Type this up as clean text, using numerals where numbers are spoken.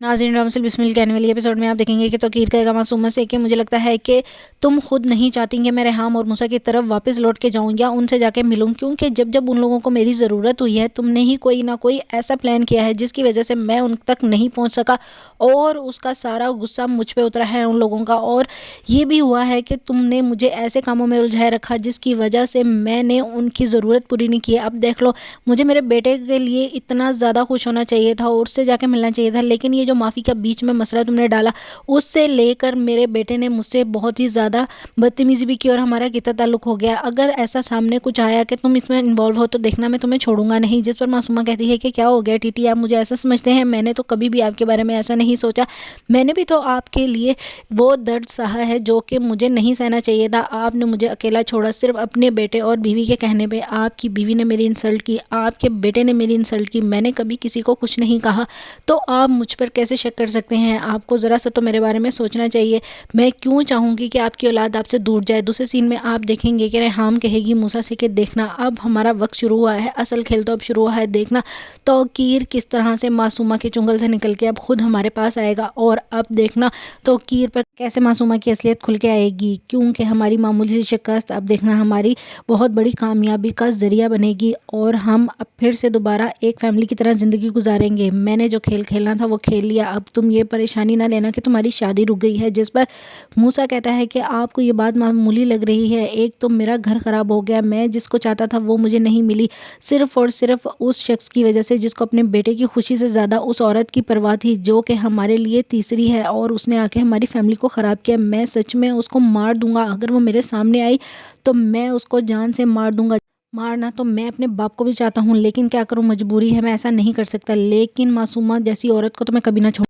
नाज़रीन drama serial Bismil के आने वाली एपिसोड में आप देखेंगे कि तौकीर कहेगा मासूमा से कि मुझे लगता है कि तुम खुद नहीं चाहती कि मैं रेहाम और मूसा की तरफ वापस लौट के जाऊं या उनसे जाके मिलूं, क्योंकि जब जब उन लोगों को मेरी ज़रूरत हुई है तुमने ही कोई ना कोई ऐसा प्लान किया है जिसकी वजह से मैं उन तक नहीं पहुंच सका और उसका सारा गुस्सा मुझ पर उतरा है उन लोगों का। और ये भी हुआ है कि तुमने मुझे ऐसे कामों में उलझाए रखा जिसकी वजह से मैंने उनकी ज़रूरत पूरी नहीं की। अब देख लो, मुझे मेरे बेटे के लिए इतना ज़्यादा खुश होना चाहिए था और उससे जाके मिलना चाहिए था, लेकिन ये जो माफ़ी का बीच में मसला तुमने डाला उससे लेकर मेरे बेटे ने मुझसे बहुत ही ज़्यादा बदतमीज़ी भी की और हमारा कितना ताल्लुक हो गया। अगर ऐसा सामने कुछ आया कि तुम इसमें इन्वॉल्व हो तो देखना मैं तुम्हें छोड़ूंगा नहीं। जिस पर मासूमा कहती है कि क्या हो गया टीटी, आप मुझे ऐसा समझते हैं? मैंने तो कभी भी आपके बारे में ऐसा नहीं सोचा। मैंने भी तो आपके लिए वो दर्द सहा है जो कि मुझे नहीं सहना चाहिए था। आपने मुझे अकेला छोड़ा सिर्फ अपने बेटे और बीवी के कहने पे। आपकी बीवी ने मेरी इंसल्ट की, आपके बेटे ने मेरी इंसल्ट की। मैंने कभी किसी को कुछ नहीं कहा, तो आप मुझ पर कैसे शक कर सकते हैं? आपको ज़रा सा तो मेरे बारे में सोचना चाहिए। मैं क्यों चाहूँगी कि आपकी औलाद आपसे दूर जाए? दूसरे सीन में आप देखेंगे कि रेहाम कहेगी मूसा से कि देखना अब हमारा वक्त शुरू हुआ है, असल खेल तो अब शुरू हुआ है। देखना तौकीर किस तरह से मासूमा के चुंगल से निकल के अब खुद हमारे पास आएगा और अब देखना तौकीर पर कैसे मासूमा की असलियत खुल के आएगी, क्योंकि हमारी मामूली सी शिकस्त अब देखना हमारी बहुत बड़ी कामयाबी का ज़रिया बनेगी और हम अब फिर से दोबारा एक फैमिली की तरह ज़िंदगी गुजारेंगे। मैंने जो खेल खेलना था वो खेल लिया, अब तुम ये परेशानी ना लेना कि तुम्हारी शादी रुक गई है। जिस पर मूसा कहता है कि आपको ये बात मामूली लग रही है, एक तो मेरा घर ख़राब हो गया, मैं जिसको चाहता था वो मुझे नहीं मिली, सिर्फ़ और सिर्फ उस शख्स की वजह से जिसको अपने बेटे की खुशी से ज़्यादा उस औरत की परवाह थी जो कि हमारे लिए तीसरी है और उसने आके हमारी फैमिली को ख़राब किया। मैं सच में उसको मार दूंगा, अगर वो मेरे सामने आई तो मैं उसको जान से मार दूंगा। मारना तो मैं अपने बाप को भी चाहता हूँ, लेकिन क्या करूँ, मजबूरी है, मैं ऐसा नहीं कर सकता। लेकिन मासूमा जैसी औरत को तो मैं कभी ना छोड़